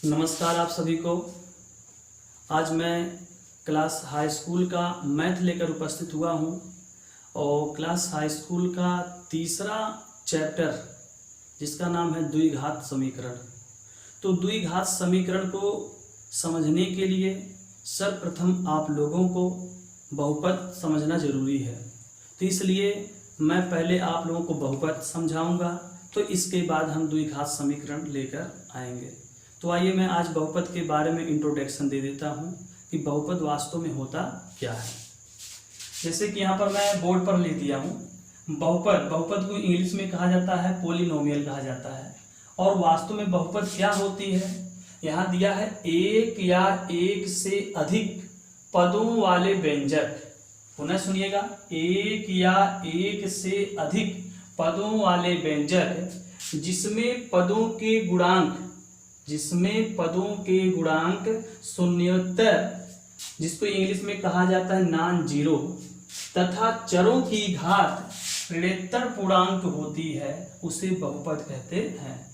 नमस्कार आप सभी को। आज मैं क्लास हाई स्कूल का मैथ लेकर उपस्थित हुआ हूँ और क्लास हाई स्कूल का तीसरा चैप्टर जिसका नाम है द्विघात समीकरण। तो द्विघात समीकरण को समझने के लिए सर्वप्रथम आप लोगों को बहुपद समझना जरूरी है। तो इसलिए मैं पहले आप लोगों को बहुपद समझाऊंगा, तो इसके बाद हम द्विघात समीकरण लेकर आएंगे। तो आइए मैं आज बहुपद के बारे में इंट्रोडक्शन दे देता हूँ कि बहुपद वास्तव में होता क्या है। जैसे कि यहाँ पर मैं बोर्ड पर लिख दिया हूँ, बहुपद को इंग्लिश में कहा जाता है पॉलिनोमियल कहा जाता है। और वास्तव में बहुपद क्या होती है, यहाँ दिया है एक या एक से अधिक पदों वाले व्यंजक। पुनः सुनिएगा, एक या एक से अधिक पदों वाले व्यंजक जिसमें पदों के गुणांक शून्योत्तर, जिसको इंग्लिश में कहा जाता है नॉन जीरो, तथा चरों की घात ऋणोत्तर पूर्णांक होती है, उसे बहुपद कहते हैं।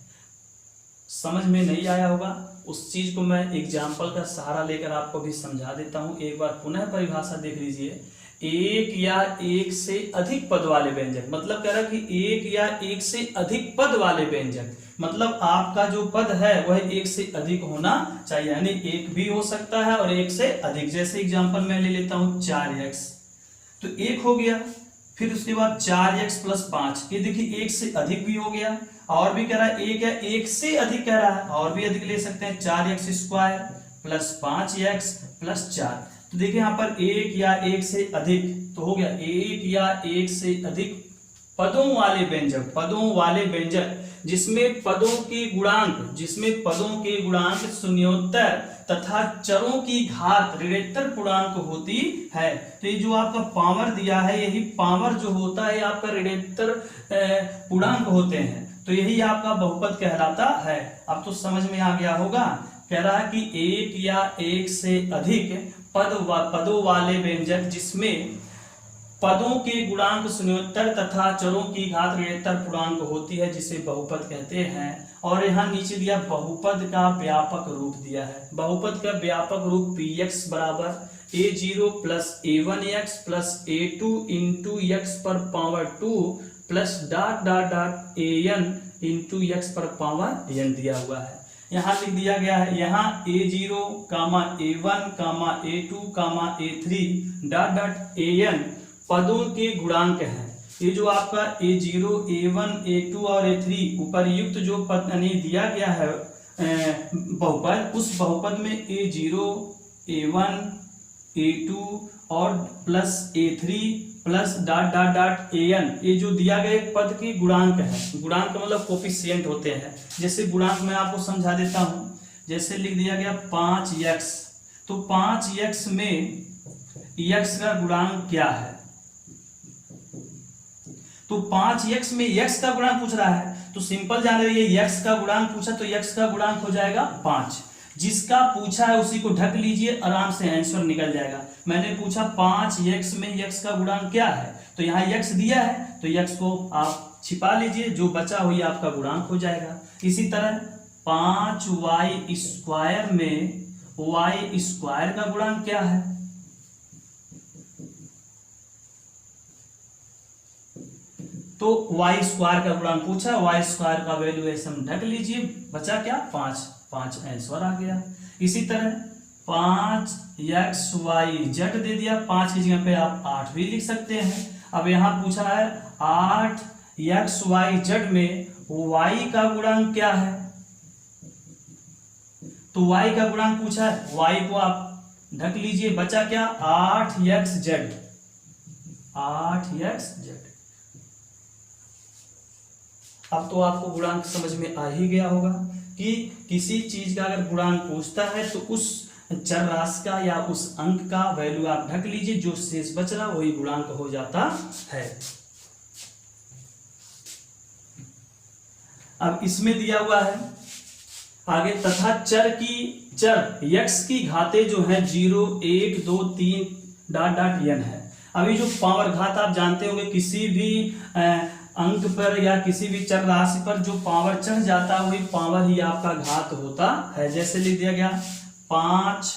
समझ में नहीं आया होगा, उस चीज को मैं एग्जाम्पल का सहारा लेकर आपको भी समझा देता हूं। एक बार पुनः परिभाषा देख लीजिए। एक या एक से अधिक पद वाले व्यंजक, मतलब कह रहा है कि एक या एक से अधिक पद वाले व्यंजक, मतलब आपका जो पद है वह एक से अधिक होना चाहिए, यानी एक भी हो सकता है और एक से अधिक। जैसे एग्जांपल मैं ले लेता हूं 4x, तो एक हो गया, फिर उसके बाद 4x + 5, ये देखिए एक से अधिक भी हो गया। और भी कह रहा है एक या एक से अधिक कह रहा है, और भी अधिक ले सकते हैं, 4x² + 5x + 4। तो देखिए यहाँ पर एक या एक से अधिक, तो हो गया एक या एक से अधिक पदों वाले व्यंजक जिसमें पदों के गुणांक शून्योत्तर तथा चरों की घात ऋणोत्तर पूर्णांक होती है। तो ये जो आपका पावर दिया है, यही पावर जो होता है आपका ऋणोत्तर पूर्णांक होते हैं, तो यही आपका बहुपद कहलाता है। अब तो समझ में आ गया होगा। कह रहा है कि एक या एक से अधिक पदों वाले व्यंजक जिसमें पदों के गुणांक शून्योत्तर तथा चरों की घात ऋणोत्तर पूर्णांक होती है, जिसे बहुपद कहते हैं। और यहाँ नीचे दिया बहुपद का व्यापक रूप दिया है। बहुपद का व्यापक रूप px = a0 + a1x + a2 × x⁻2 + an × x⁻n दिया हुआ है। यहाँ लिख दिया गया है, यहाँ a0, a1, a2, a3 an पदों के गुणांक हैं। ये जो आपका a0, a1, a2 और a3 उपर्युक्त जो पद दिया गया है बहुपद, उस बहुपद में a0, a1, a2 और +a3 + an, ये जो दिया गया पद के गुणांक है। गुणांक मतलब कोफिशिएंट होते हैं। जैसे गुणांक मैं आपको समझा देता हूं। जैसे लिख दिया गया 5x, तो 5x में x का गुणांक क्या है, तो 5x में x का गुणांक पूछ रहा है, तो सिंपल जान रही है, x का गुणांक पूछा तो x का गुणांक हो जाएगा 5। जिसका पूछा है उसी को ढक लीजिए, आराम से आंसर निकल जाएगा। मैंने पूछा 5x में x का गुणांक क्या है, तो यहाँ x दिया है, तो x को आप छिपा लीजिए, जो बचा हुई आपका गुणांक हो जाएगा। इसी तरह 5y² में y² का गुणांक क्या है, तो y² का गुणांक पूछा, y² का वैल्यूएशन ढक लीजिए, बचा क्या 5 आंसर आ गया। इसी तरह 5xyz दे दिया, 5 की जगह पे आप 8 भी लिख सकते हैं। अब यहाँ पूछा है 8xyz में y का गुणांक क्या है, तो y का गुणांक पूछा है, y को आप ढक लीजिए, बचा क्या 8xz। अब तो आपको गुणांक समझ में आ ही गया होगा कि किसी चीज का अगर गुणांक पूछता है तो उस चर राशि का या उस अंक का वैल्यू आप ढक लीजिए, जो शेष बच रहा वही गुणांक हो जाता है। अब इसमें दिया हुआ है आगे, तथा चर x की घातें जो है 0, 1, 2, 3 ... n है। अभी जो पावर घात आप जानते होंगे, किसी भी अंक पर या किसी भी चर राशि पर जो पावर चढ़ जाता है वही पावर ही आपका घात होता है। जैसे लिख दिया गया 5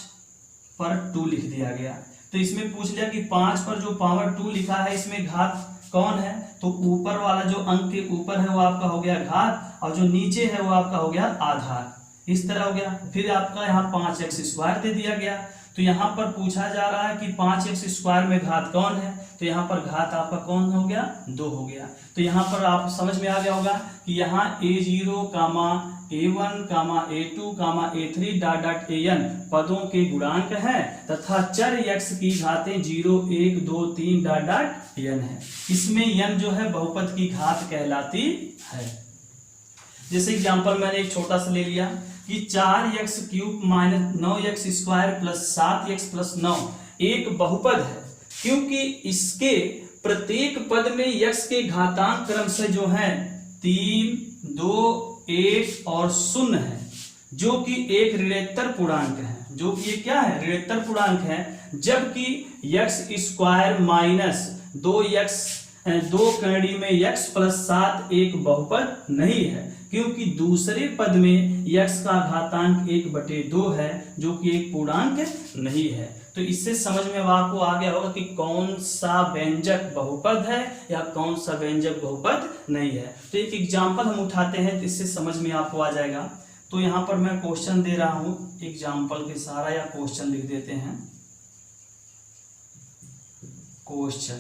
पर 2 लिख दिया गया, तो इसमें पूछ लिया कि 5 पर जो पावर 2 लिखा है इसमें घात कौन है, तो ऊपर वाला जो अंक के ऊपर है वो आपका हो गया घात और जो नीचे है वो आपका हो गया आधार। इस तरह हो गया। फिर आपका यहाँ 5x² दे दिया गया, तो यहाँ पर पूछा जा रहा है कि 5x² में घात कौन है, तो यहाँ पर घात आपका कौन हो गया 2 हो गया। तो यहाँ पर आप समझ में आ गया होगा कि यहाँ a0, a1, a2, a3 dot an पदों के गुणांक हैं तथा चर x की घातें 0, 1, 2, 3 डॉट n है। इसमें n जो है बहुपद की घात कहलाती है। जैसे एग्जांपल मैंने एक छोटा सा ले लिया कि 4x³ - 9x² + 7x + 9 एक बहुपद है, क्योंकि इसके प्रत्येक पद में x के घातांक क्रम से जो है 3, 2, 1 और 0 है, जो कि एक ऋणोत्तर पूर्णांक है, जो कि ये क्या है ऋणोत्तर पूर्णांक है। जबकि x² - 2x 2 कड़ी में x + 7 एक बहुपद नहीं है, क्योंकि दूसरे पद में x का घातांक 1/2 है, जो कि एक पूर्णांक नहीं है। तो इससे समझ में आपको आ गया होगा कि कौन सा व्यंजक बहुपद है या कौन सा व्यंजक बहुपद नहीं है। तो एक एग्जाम्पल हम उठाते हैं, तो इससे समझ में आपको आ जाएगा। तो यहाँ पर मैं क्वेश्चन दे रहा हूं एग्जाम्पल के सहारा, या क्वेश्चन लिख देते हैं। क्वेश्चन,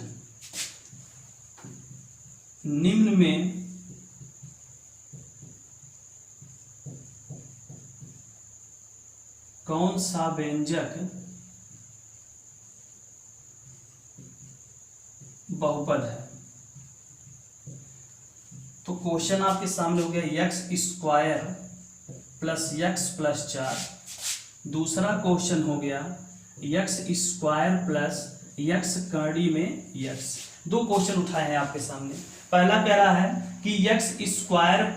निम्न में कौन सा व्यंजक बहुपद है। तो क्वेश्चन आपके सामने हो गया x² + x + 4। दूसरा क्वेश्चन हो गया x² + x कड़ी में x। दो क्वेश्चन उठाए हैं आपके सामने। पहला कह रहा है कि x²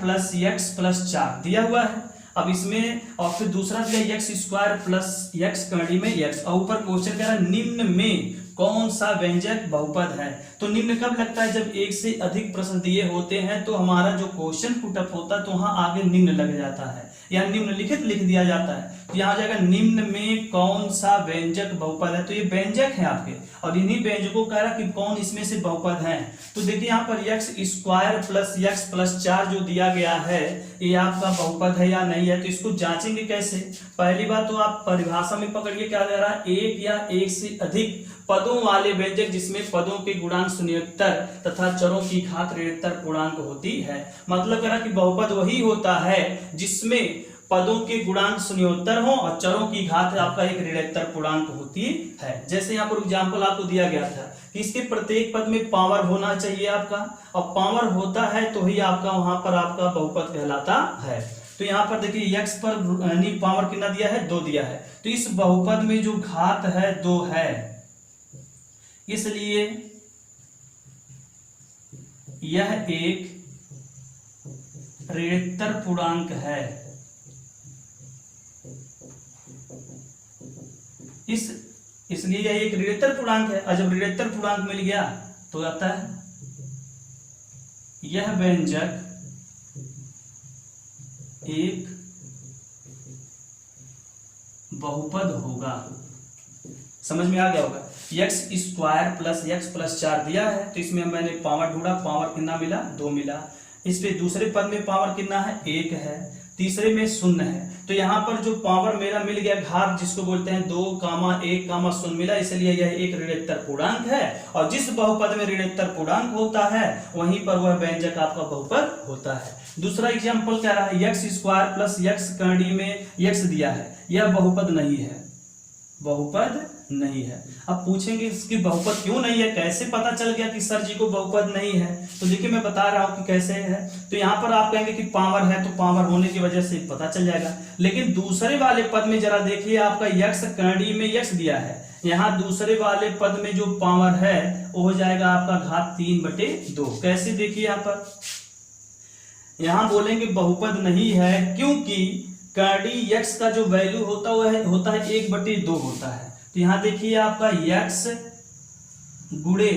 + x + 4 दिया हुआ है, अब इसमें, और फिर दूसरा दिया x² + x कड़ी में x, और ऊपर क्वेश्चन कह रहा है निम्न में कौन सा व्यंजक बहुपद है। तो निम्न कब लगता है, जब एक से अधिक प्रश्न दिए होते हैं तो हमारा जो क्वेश्चन पुटअप होता है तो वहां आगे निम्न लग जाता है या निम्नलिखित लिख दिया जाता है। तो यहाँ जाएगा निम्न में कौन सा व्यंजक बहुपद है, तो ये व्यंजक है आपके, और इन्हीं व्यंजकों कह रहा कि कौन इसमें से बहुपद है। तो देखिए यहाँ पर x² + x + 4 जो दिया गया है ये आपका बहुपद है या नहीं है। तो इसको जांचेंगे कैसे। पहली बात तो आप परिभाषा में पकड़िए, क्या दे रहा है, एक या एक से अधिक पदों वाले व्यंजक जिसमें पदों के गुणांक शून्योत्तर तथा चरों की घात ऋणोत्तर पूर्णांक होती है। मतलब कह रहा कि बहुपद वही होता है जिसमें पदों के गुणांक शून्योत्तर हो और चरों की घात आपका एक ऋणोत्तर पूर्णांक होती है। जैसे यहाँ पर एग्जाम्पल आपको दिया गया था कि इसके प्रत्येक पद में पावर होना चाहिए आपका, और पावर होता है तो ही आपका वहां पर आपका बहुपद कहलाता है। तो यहाँ पर देखिए x पर पावर कितना दिया है, 2 दिया है, तो इस बहुपद में जो घात है 2 है, इसलिए यह एक ऋणोत्तर पूर्णांक है। इसलिए यह एक ऋणोत्तर पूर्णांक है, और जब ऋणोत्तर पूर्णांक मिल गया तो आता है यह व्यंजक एक बहुपद होगा। समझ में आ गया होगा। x² + x + 4 दिया है, तो इसमें मैंने पावर ढूंढा, पावर कितना मिला, 2 मिला। इस पे दूसरे पद में पावर कितना है, 1 है, तीसरे में 0 है। तो यहाँ पर जो पावर मेरा मिल गया घात, जिसको बोलते हैं 2, 1, 0 मिला, इसलिए यह एक ऋणोत्तर पूर्णांक है, और जिस बहुपद में ऋणोत्तर पूर्णांक होता है वहीं पर वह व्यंजक आपका बहुपद होता है। दूसरा एग्जाम्पल क्या रहा है, x² + x कड़ी में x दिया है, यह बहुपद नहीं है, बहुपद नहीं है। अब पूछेंगे इसकी बहुपद क्यों नहीं है, कैसे पता चल गया कि सर जी को बहुपद नहीं है। तो देखिए मैं बता रहा हूं कि कैसे है। तो यहाँ पर आप कहेंगे कि पावर है, तो पावर होने की वजह से पता चल जाएगा। लेकिन दूसरे वाले पद में जरा देखिए, आपका x कड़ी में x दिया है, यहाँ दूसरे वाले पद में जो पावर है वो हो जाएगा आपका घात 3/2। कैसे, देखिए यहाँ पर, यहाँ बोलेंगे बहुपद नहीं है क्योंकि कड़ी x का जो वैल्यू होता है 1/2 होता है। तो यहाँ देखिए आपका x गुणे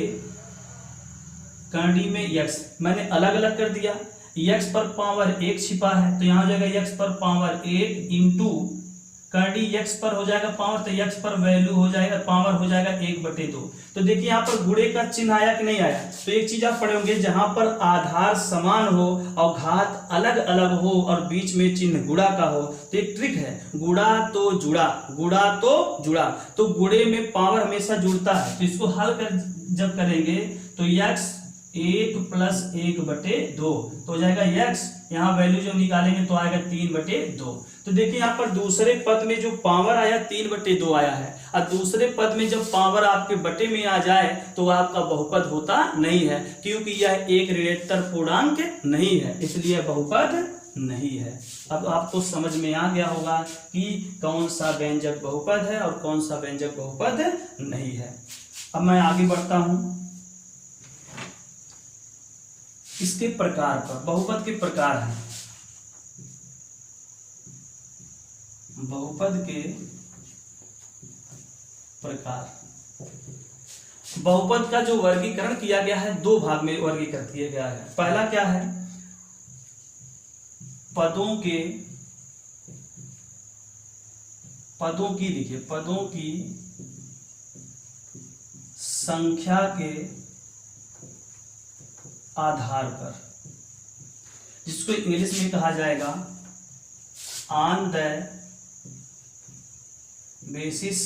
करणी में x मैंने अलग अलग कर दिया, x पर पावर 1 छिपा है तो यहाँ हो जाएगा x पर पावर 1 इंटू करणी x पर हो जाएगा पावर, तो x पर वैल्यू हो जाएगा पावर हो जाएगा 1/2। तो देखिए यहाँ पर गुणे का चिन्ह आया कि नहीं आया। तो एक चीज आप पढ़े होंगे, जहां पर आधार समान हो और घात अलग अलग हो और बीच में चिन्ह गुणा का हो, तो एक ट्रिक है, गुणा तो जुड़ा, गुणा तो जुड़ा। तो गुणे में पावर हमेशा जुड़ता है, तो इसको हल कर जब करेंगे तो x 1 + 1/2 तो हो जाएगा x, यहाँ वैल्यू जब निकालेंगे तो आएगा 3/2। तो देखिए यहाँ पर दूसरे पद में जो पावर आया 3/2 आया है, और दूसरे पद में जब पावर आपके बटे में आ जाए तो आपका बहुपद होता नहीं है, क्योंकि यह एक ऋणोत्तर पूर्णांक नहीं है, इसलिए बहुपद नहीं है। अब आपको समझ में आ गया होगा कि कौन सा व्यंजक बहुपद है और कौन सा व्यंजक बहुपद नहीं है। अब मैं आगे बढ़ता हूं इसके प्रकार पर। बहुपद के प्रकार हैं, बहुपद के प्रकार। बहुपद का जो वर्गीकरण किया गया है, दो भाग में वर्गीकरण किया गया है। पहला क्या है, पदों की लिखिए, पदों की संख्या के आधार पर, जिसको इंग्लिश में कहा जाएगा on the basis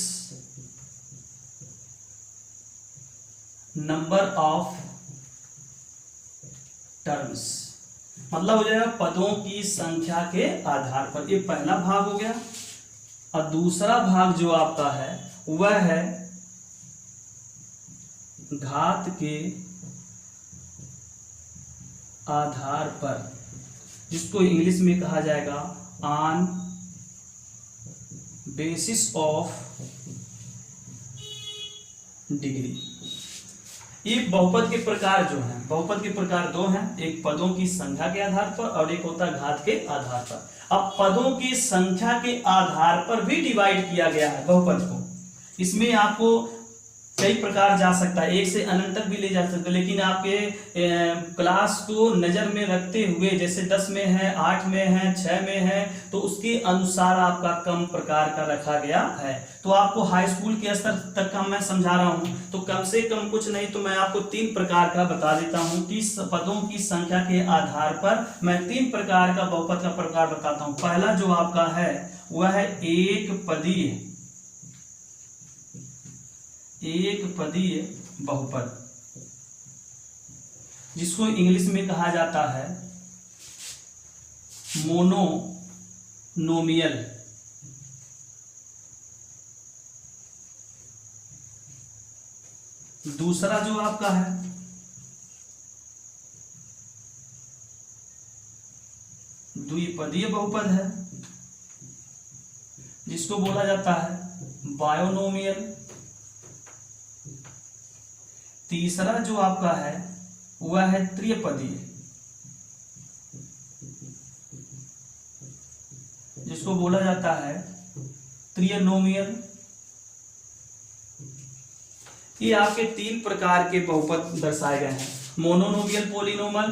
number of terms, मतलब हो जाएगा पदों की संख्या के आधार पर। ये पहला भाग हो गया। और दूसरा भाग जो आपका है वह है घात के आधार पर, जिसको इंग्लिश में कहा जाएगा ऑन बेसिस ऑफ डिग्री। ये बहुपद के प्रकार जो हैं, बहुपद के प्रकार दो हैं, एक पदों की संख्या के आधार पर और एक होता है घात के आधार पर। अब पदों की संख्या के आधार पर भी डिवाइड किया गया है बहुपद को। इसमें आपको कई प्रकार जा सकता है, 1 से अनंत तक भी ले जा सकते, लेकिन आपके क्लास को नजर में रखते हुए, जैसे 10 में है, 8 में है, 6 में है, तो उसके अनुसार आपका कम प्रकार का रखा गया है। तो आपको हाई स्कूल के स्तर तक का मैं समझा रहा हूं, तो कम से कम कुछ नहीं तो मैं आपको 3 प्रकार का बता देता हूं कि पदों की संख्या के आधार पर मैं 3 प्रकार का बहुपद का प्रकार बताता हूं। पहला जो आपका है वह है एक पदीय बहुपद, जिसको इंग्लिश में कहा जाता है मोनोनोमियल। दूसरा जो आपका है द्विपदीय बहुपद है, जिसको बोला जाता है बायोनोमियल। तीसरा जो आपका है वह है त्रिपदीय, जिसको बोला जाता है त्रिनोमियल। ये आपके 3 प्रकार के बहुपद दर्शाए गए हैं, monomial polynomial,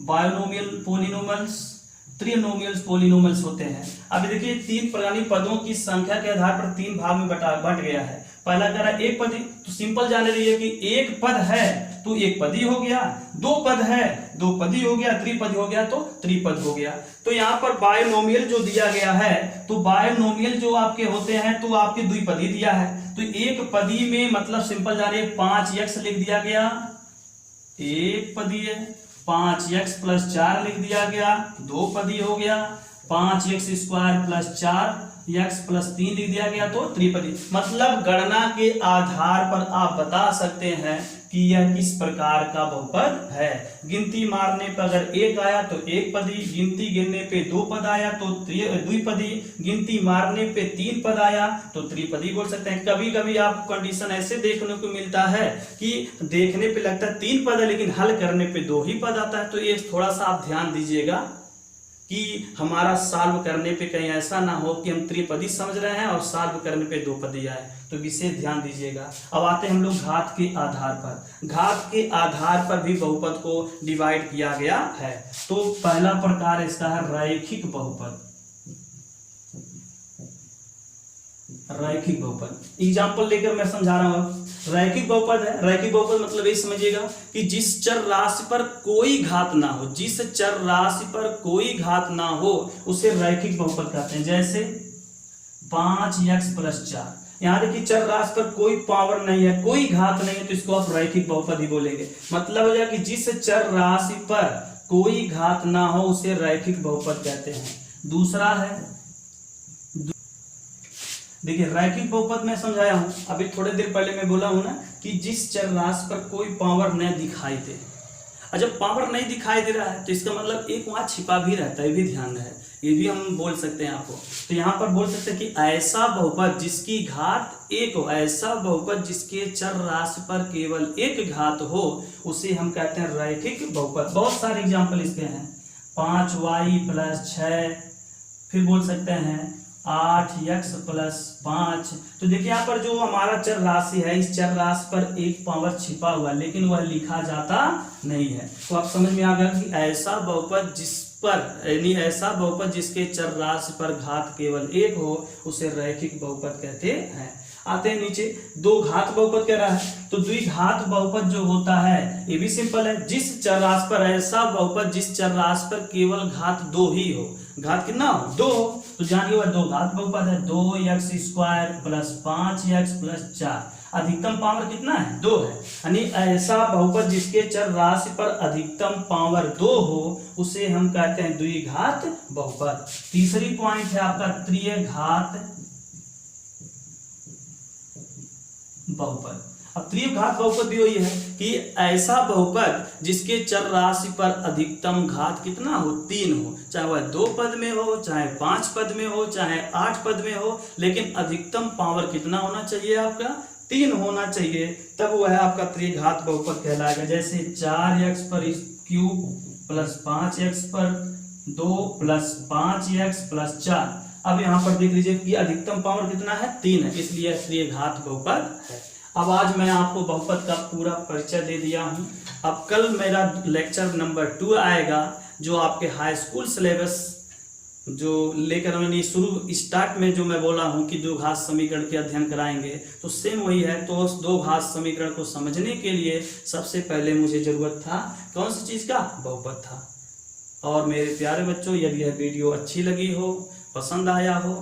binomial polynomials, त्रिनोमियल polynomials होते हैं। अब देखिए 3 प्रकार पदों की संख्या के आधार पर 3 भाग में बट गया है। पहला कह रहा है एक पदी, तो सिंपल जान लीजिए कि एक पद है तो एक पदी हो गया, 2 पद है 2 पदी हो गया, त्रिपद हो गया तो त्रिपद हो गया। तो यहाँ पर बायोनोमियल जो दिया गया है, तो बायोनोमियल जो आपके होते हैं तो आपके द्विपदी दिया है। तो एक पदी में मतलब सिंपल जा रही है 5x लिख दिया गया, एक पदी है, 5x + 4 लिख दिया गया, 2 पदी हो गया, 5x² + 4x + 3 लिख दिया गया तो त्रिपदी। मतलब गणना के आधार पर आप बता सकते हैं कि यह किस प्रकार का बहुपद है। गिनती मारने पर अगर 1 आया तो एक पदी, गिनती गिनने पे 2 पद आया तो द्विपदी, गिनती मारने पे 3 पद आया तो त्रिपदी बोल सकते हैं। कभी कभी आपको कंडीशन ऐसे देखने को मिलता है कि देखने पे लगता है 3 पद है लेकिन हल करने पे 2 ही पद आता है, तो ये थोड़ा सा आप ध्यान दीजिएगा। कि हमारा सॉल्व करने पे कहीं ऐसा ना हो कि हम त्रिपदी समझ रहे हैं और सॉल्व करने पे दो पदी आए, तो विशेष ध्यान दीजिएगा। अब आते हैं हम लोग घात के आधार पर। घात के आधार पर भी बहुपद को डिवाइड किया गया है। तो पहला प्रकार इसका है रैखिक बहुपद। रैखिक बहुपद एग्जाम्पल लेकर मैं समझा रहा हूं। रैखिक बहुपद है, रैखिक बहुपद मतलब ये समझिएगा कि जिस चर राशि पर कोई घात ना हो, जिस चर राशि पर कोई घात ना हो उसे रैखिक बहुपद कहते हैं। जैसे 5x + 4, यहाँ देखिए चर राशि पर कोई पावर नहीं है, कोई घात नहीं है, तो इसको आप रैखिक बहुपद ही बोलेंगे। मतलब हो जाए कि जिस चर राशि पर कोई घात ना हो उसे रैखिक बहुपद कहते हैं। दूसरा है, देखिए रैखिक बहुपद में समझाया हूं, अभी थोड़ी देर पहले मैं बोला हूं ना कि जिस चर राशि पर कोई पावर न दिखाई दे। और जब पावर नहीं दिखाई दे रहा है तो इसका मतलब एक वहां छिपा भी रहता है, ये भी ध्यान रहे, ये भी हम बोल सकते हैं आपको। तो यहाँ पर बोल सकते हैं कि ऐसा बहुपद जिसकी घात एक हो, ऐसा बहुपद जिसके चर राशि पर केवल एक घात हो, उसे हम कहते हैं रैखिक बहुपद। बहुत सारे एग्जाम्पल इसके हैं, 5y + 6, फिर बोल सकते हैं 8x + 5। तो देखिए यहाँ पर जो हमारा चर राशि है, इस चर राशि पर एक पावर छिपा हुआ है लेकिन वह लिखा जाता नहीं है। तो आप समझ में आ गया कि ऐसा बहुपद जिस पर, यानी ऐसा बहुपद जिसके चर राशि पर घात केवल एक हो उसे रैखिक बहुपद कहते हैं। आते हैं नीचे, दो घात बहुपद कह रहा है, तो द्विघात बहुपद जो होता है ये भी सिंपल है। जिस चर राशि पर, ऐसा बहुपद जिस चर राशि पर केवल घात दो ही हो, घात कितना हो, दो हो, तो जानिए वह दो घात बहुपद है। 2x² + 5x + 4, अधिकतम पावर कितना है, 2 है। यानी ऐसा बहुपद जिसके चर राशि पर अधिकतम पावर 2 हो उसे हम कहते हैं द्विघात बहुपद। तीसरी पॉइंट है आपका त्रिघात बहुपद। अब त्रिघात बहुपद भी वही है कि ऐसा बहुपद जिसके चर राशि पर अधिकतम घात कितना हो, 3 हो, चाहे वह 2 पद में हो, चाहे 5 पद में हो, चाहे 8 पद में हो, लेकिन अधिकतम पावर कितना होना चाहिए आपका, 3 होना चाहिए, तब वह आपका त्रिघात बहुपद कहलाएगा। जैसे 4x³ + 5x² + 5x + 4। अब यहाँ पर देख लीजिए कि अधिकतम पावर कितना है, 3 है, इसलिए त्रिघात बहुपद है। अब आज मैं आपको बहुपद का पूरा परिचय दे दिया हूं। अब कल मेरा लेक्चर नंबर 2 आएगा, जो आपके हाई स्कूल सिलेबस जो लेकर मैंने शुरू स्टार्ट में जो मैं बोला हूं कि दो घात समीकरण के अध्ययन कराएंगे, तो सेम वही है। तो उस दो घात समीकरण को समझने के लिए सबसे पहले मुझे जरूरत था कौन सी चीज का, बहुपद था। और मेरे प्यारे बच्चों, यदि यह वीडियो अच्छी लगी हो, पसंद आया हो